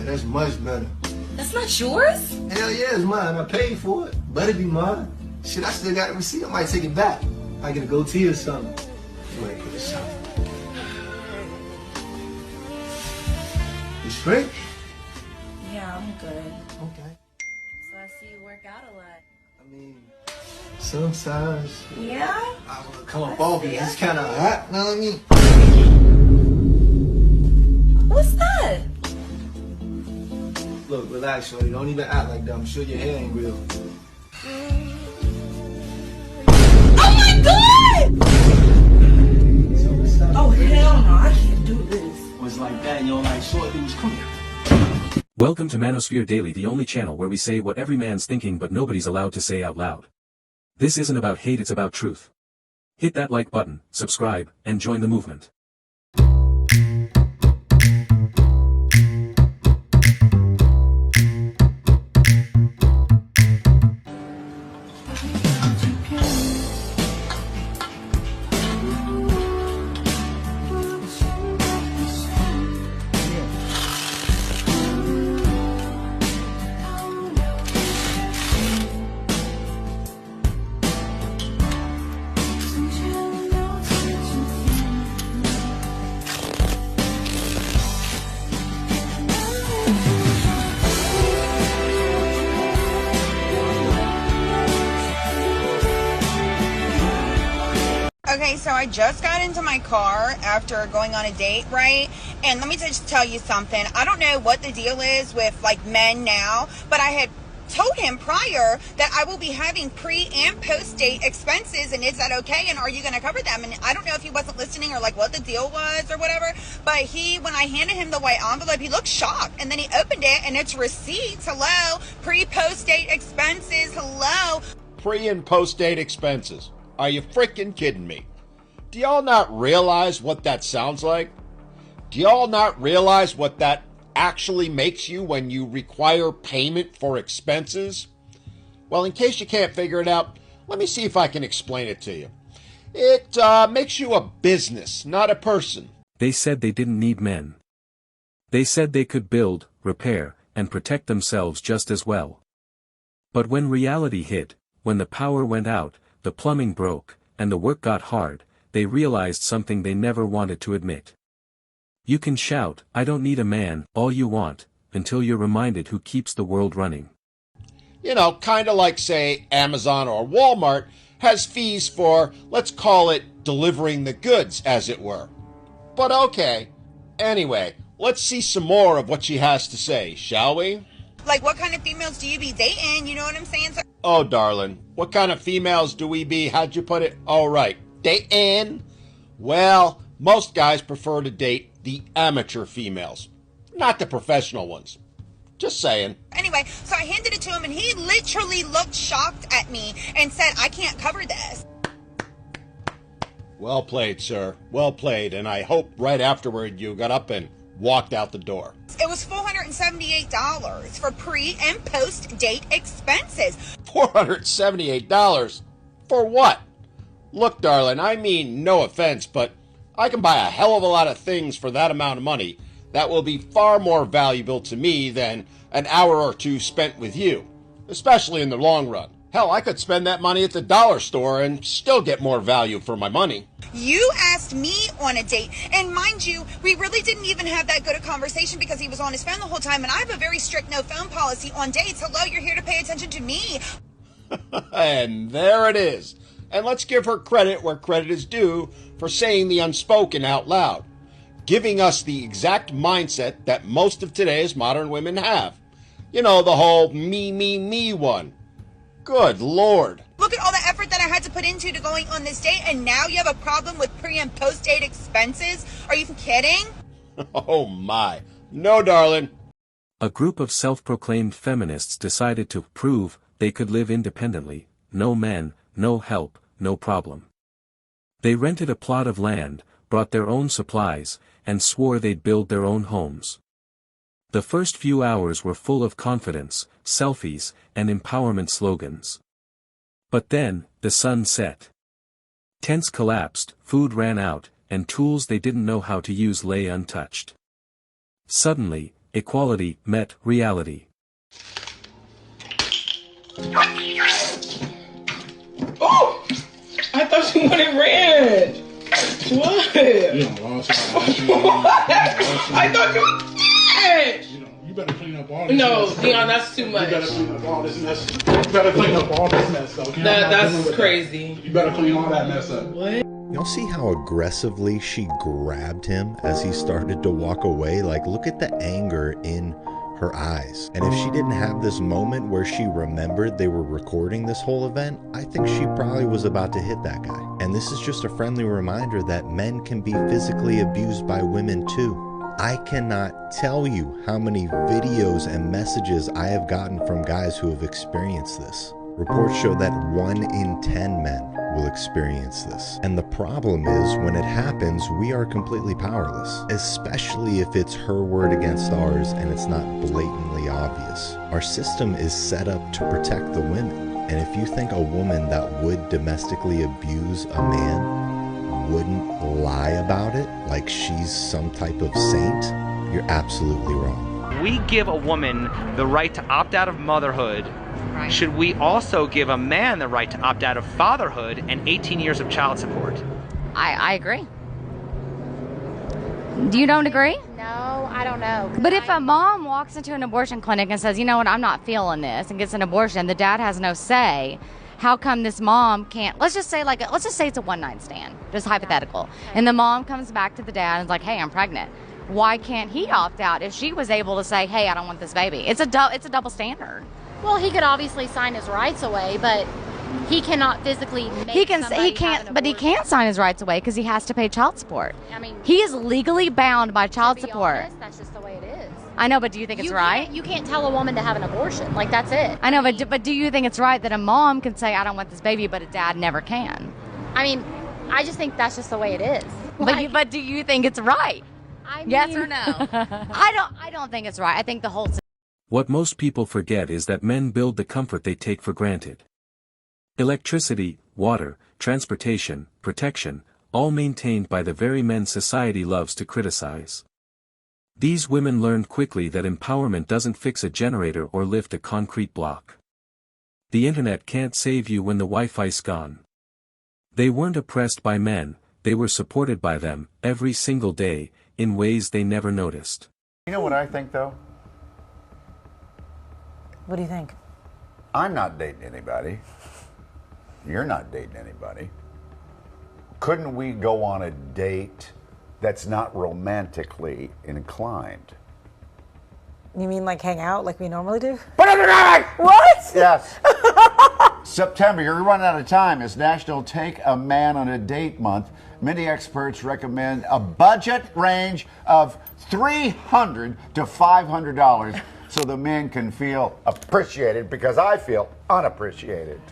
that's much better. That's not yours? Hell yeah, it's mine. I paid for it. Better be mine. Shit, I still got the receipt. I might take it back. I get a goatee or something. Wait, put this out. You straight? Yeah, I'm good. Okay. So I see you work out a lot. I mean, sometimes. Yeah? I want to come up off it. It's kind of hot. You know what I mean? What's that? Look, relax, shorty. Don't even act like that. I'm sure your hair ain't real. Oh my god! Oh hell no, I can't do this. Was like that, yo, like short dudes, come here. Welcome to Manosphere Daily, the only channel where we say what every man's thinking but nobody's allowed to say out loud. This isn't about hate, it's about truth. Hit that like button, subscribe, and join the movement. Okay, so I just got into my car after going on a date, right? And let me just tell you something. I don't know what the deal is with like men now, but I had told him prior that I will be having pre and post date expenses, and is that okay? And are you going to cover them? And I don't know if he wasn't listening or like what the deal was or whatever, but when I handed him the white envelope, he looked shocked, and then he opened it and it's receipts. Hello, pre post date expenses. Hello. Pre and post date expenses. Are you freaking kidding me? Do y'all not realize what that sounds like? Do y'all not realize what that actually makes you when you require payment for expenses? Well, in case you can't figure it out, let me see if I can explain it to you. It makes you a business, not a person. They said they didn't need men. They said they could build, repair, and protect themselves just as well. But when reality hit, when the power went out, the plumbing broke, and the work got hard, they realized something they never wanted to admit. You can shout, "I don't need a man," all you want, until you're reminded who keeps the world running. You know, kind of like, say, Amazon or Walmart has fees for, let's call it, delivering the goods, as it were. But okay. Anyway, let's see some more of what she has to say, shall we? Like, what kind of females do you be dating? You know what I'm saying? So Oh, darling, what kind of females do we be? How'd you put it? Oh, right. Dating? Well, most guys prefer to date the amateur females, not the professional ones. Just saying. anyway, so I handed it to him, and he literally looked shocked at me and said, I can't cover this. Well played, sir. Well played. And I hope right afterward you got up and walked out the door. It was $478 for pre and post date expenses. $478? For what? Look, darling, I mean no offense, but I can buy a hell of a lot of things for that amount of money that will be far more valuable to me than an hour or two spent with you, especially in the long run. Hell, I could spend that money at the dollar store and still get more value for my money. You asked me on a date, and mind you, we really didn't even have that good a conversation because he was on his phone the whole time, and I have a very strict no phone policy on dates. Hello, you're here to pay attention to me. And there it is. And let's give her credit where credit is due for saying the unspoken out loud, giving us the exact mindset that most of today's modern women have. You know, the whole me, me, me one. Good Lord. Look at all the effort that I had to put into going on this date, and now you have a problem with pre and post date expenses? Are you kidding? Oh my. No, darling. A group of self-proclaimed feminists decided to prove they could live independently, no men, no help, no problem. They rented a plot of land, brought their own supplies, and swore they'd build their own homes. The first few hours were full of confidence, selfies, and empowerment slogans. But then, the sun set. Tents collapsed, food ran out, and tools they didn't know how to use lay untouched. Suddenly, equality met reality. Oh! I thought you wanted red. What? I thought you did. You better clean up all this No, mess. Dion, that's too much. You better clean up all this mess. You better clean up all this mess, though. That's crazy. You better clean all that mess up. What? Y'all see how aggressively she grabbed him as he started to walk away? Like, look at the anger in her eyes. And if she didn't have this moment where she remembered they were recording this whole event, I think she probably was about to hit that guy. And this is just a friendly reminder that men can be physically abused by women too. I cannot tell you how many videos and messages I have gotten from guys who have experienced this. Reports show that 1 in 10 men will experience this. And the problem is, when it happens, we are completely powerless, especially if it's her word against ours and it's not blatantly obvious. Our system is set up to protect the women. And if you think a woman that would domestically abuse a man wouldn't lie about it like she's some type of saint, you're absolutely wrong. We give a woman the right to opt out of motherhood. Right. Should we also give a man the right to opt out of fatherhood and 18 years of child support? I agree. You don't agree? No, I don't know. But if a mom walks into an abortion clinic and says, you know what, I'm not feeling this, and gets an abortion, the dad has no say. How come this mom can't, let's just say it's a one-night stand, just hypothetical. Okay. And the mom comes back to the dad and is like, hey, I'm pregnant. Why can't he opt out if she was able to say, hey, I don't want this baby? It's a double standard. Well, he could obviously sign his rights away, but he cannot physically make he can't, but he can't sign his rights away because he has to pay child support. I mean, he is legally bound by child support. Honest, that's just the way it is. I know, but do you think it's right? You can't tell a woman to have an abortion. Like, that's it. I know, but do you think it's right that a mom can say, I don't want this baby, but a dad never can? I mean, I just think that's just the way it is. But do you think it's right? I mean, yes or no? I don't think it's right. I think the whole... What most people forget is that men build the comfort they take for granted. Electricity, water, transportation, protection, all maintained by the very men society loves to criticize. These women learned quickly that empowerment doesn't fix a generator or lift a concrete block. The internet can't save you when the Wi-Fi's gone. They weren't oppressed by men, they were supported by them, every single day, in ways they never noticed. You know what I think, though? What do you think? I'm not dating anybody. You're not dating anybody. Couldn't we go on a date that's not romantically inclined? You mean like hang out like we normally do? What? Yes. September, you're running out of time. It's National Take a Man on a Date Month. Many experts recommend a budget range of $300 to $500 so the men can feel appreciated, because I feel unappreciated.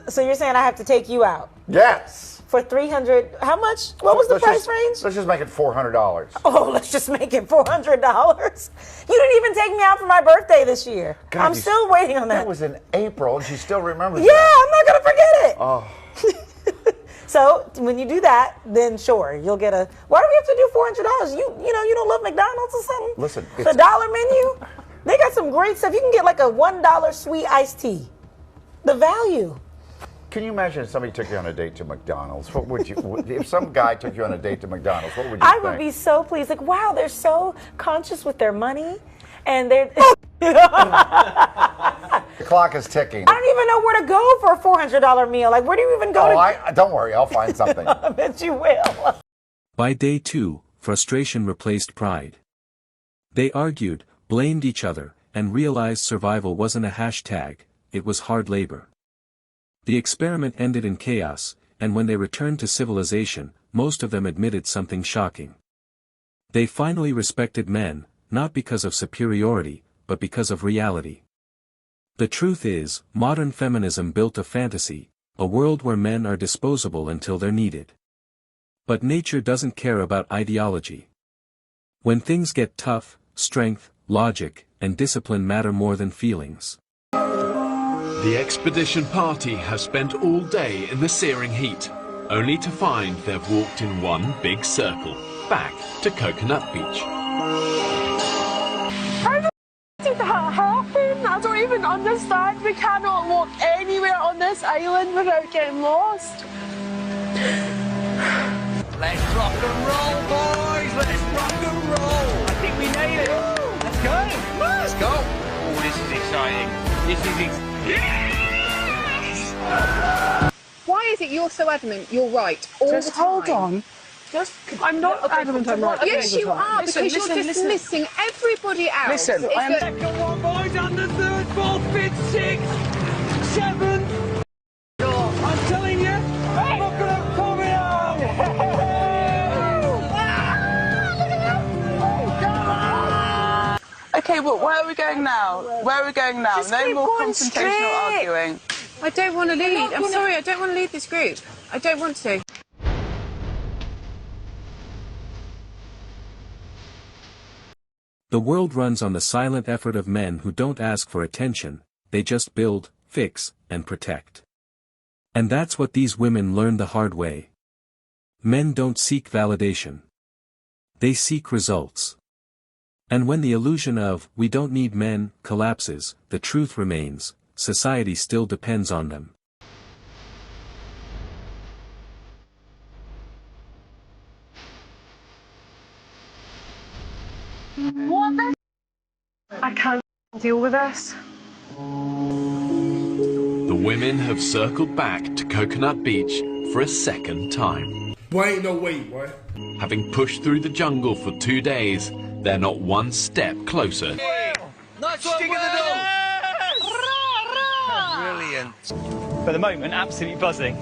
So you're saying I have to take you out? Yes. For 300, how much? What was the price range? Let's just make it $400. Oh, let's just make it $400. You didn't even take me out for my birthday this year. God, I'm still waiting on that. That was in April, and she still remembers Yeah, that. I'm not going to forget it. Oh. So when you do that, then sure, you'll get a, why do we have to do $400? You know, you don't love McDonald's or something? Listen. The dollar menu, they got some great stuff. You can get like a $1 sweet iced tea. The value. Can you imagine if somebody took you on a date to McDonald's? What would you, if some guy took you on a date to McDonald's, what would you I think? would be so pleased. Like, wow, they're so conscious with their money. And they're... The clock is ticking. I don't even know where to go for a $400 meal. Like, where do you even go to... Don't worry, I'll find something. I bet you will. By day 2, frustration replaced pride. They argued, blamed each other, and realized survival wasn't a hashtag, it was hard labor. The experiment ended in chaos, and when they returned to civilization, most of them admitted something shocking. They finally respected men, not because of superiority, but because of reality. The truth is, modern feminism built a fantasy, a world where men are disposable until they're needed. But nature doesn't care about ideology. When things get tough, strength, logic, and discipline matter more than feelings. The expedition party have spent all day in the searing heat, only to find they've walked in one big circle, back to Coconut Beach. did that happen? I don't even understand. We cannot walk anywhere on this island without getting lost. Let's rock and roll, boys! Let's rock and roll! I think we made it! Let's go! Let's go! Oh, this is exciting. This is Yes! Why is it you're so adamant you're right all Just the time? hold on. I'm not adamant I'm right. Yes, you are, because you're dismissing everybody else. Listen, I am... Second one, boys, and the third, fourth, fifth, sixth, seventh. I'm telling you, I'm not going to come out! Okay, well, where are we going now? Where are we going now? Just No keep more going confrontation or straight. arguing. I don't want to lead. I'm sorry, I don't want to lead this group. I don't want to. The world runs on the silent effort of men who don't ask for attention, they just build, fix, and protect. And that's what these women learned the hard way. Men don't seek validation. They seek results. And when the illusion of, we don't need men, collapses, the truth remains, society still depends on them. What the... I can't deal with this. The women have circled back to Coconut Beach for a second time. Boy, ain't no way, boy. Having pushed through the jungle for 2 days, they're not one step closer. Nice stick of the dog! Brilliant. For the moment, absolutely buzzing.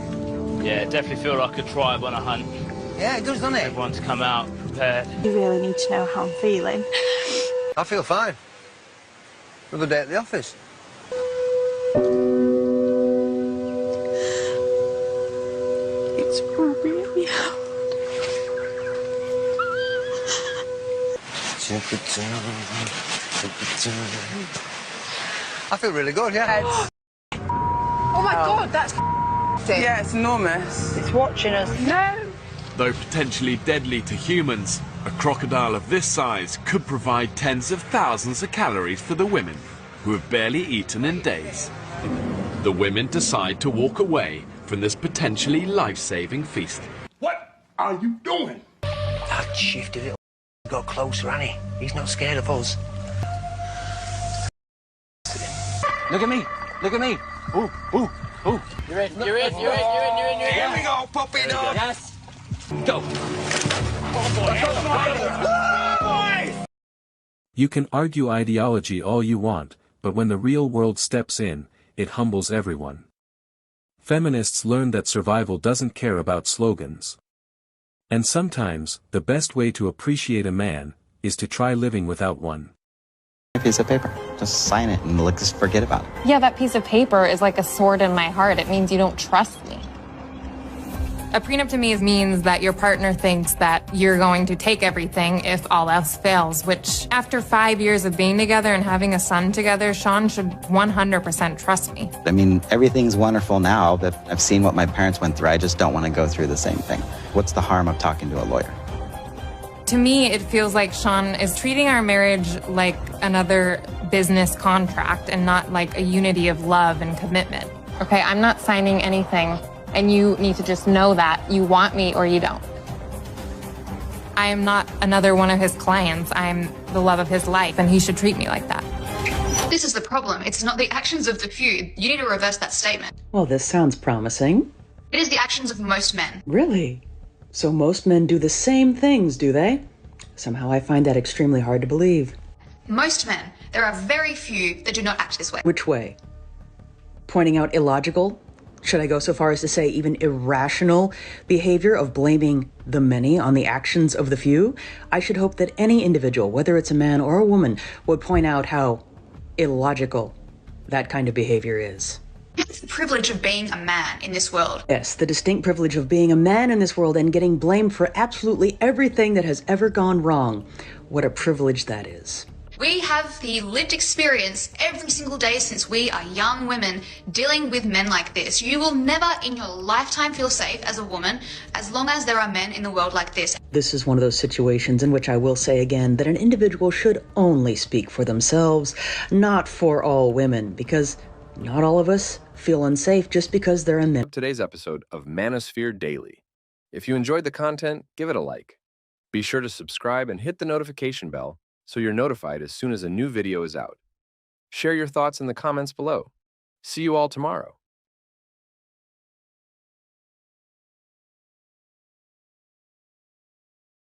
Yeah, definitely feel like a tribe on a hunt. Yeah, it does, doesn't it? Everyone's come out prepared. You really need to know how I'm feeling. I feel fine. Another day at the office. It's really hard. I feel really good, yeah. Oh my God, that's Yeah, it's enormous. It's watching us. No! Though potentially deadly to humans, a crocodile of this size could provide tens of thousands of calories for the women, who have barely eaten in days. The women decide to walk away from this potentially life-saving feast. What are you doing? That shifty little got closer, hasn't he? He's not scared of us. Look at me! Look at me! Ooh, ooh, ooh! You're in, you're in, you're in, you're in, you're in, you're in. Here we go, puppy dog! Yes! Go! You can argue ideology all you want, but when the real world steps in, it humbles everyone. Feminists learn that survival doesn't care about slogans. And sometimes, the best way to appreciate a man, is to try living without one. A piece of paper. Just sign it and just forget about it. Yeah, that piece of paper is like a sword in my heart. It means you don't trust me. A prenup to me means that your partner thinks that you're going to take everything if all else fails, which after 5 years of being together and having a son together, Sean should 100% trust me. I mean, everything's wonderful now, but I've seen what my parents went through. I just don't want to go through the same thing. What's the harm of talking to a lawyer? To me, it feels like Sean is treating our marriage like another business contract and not like a unity of love and commitment. Okay, I'm not signing anything, and you need to just know that you want me or you don't. I am not another one of his clients. I'm the love of his life, and he should treat me like that. This is the problem. It's not the actions of the few. You need to reverse that statement. Well, this sounds promising. It is the actions of most men. Really? So most men do the same things, do they? Somehow I find that extremely hard to believe. Most men. There are very few that do not act this way. Which way? Pointing out illogical? Should I go so far as to say even irrational behavior of blaming the many on the actions of the few? I should hope that any individual, whether it's a man or a woman, would point out how illogical that kind of behavior is. It's the privilege of being a man in this world. Yes, the distinct privilege of being a man in this world and getting blamed for absolutely everything that has ever gone wrong. What a privilege that is. We have the lived experience every single day since we are young women dealing with men like this. You will never in your lifetime feel safe as a woman as long as there are men in the world like this. This is one of those situations in which I will say again that an individual should only speak for themselves, not for all women, because not all of us feel unsafe just because they're a man. Today's episode of Manosphere Daily. If you enjoyed the content, give it a like. Be sure to subscribe and hit the notification bell so you're notified as soon as a new video is out. Share your thoughts in the comments below. See you all tomorrow.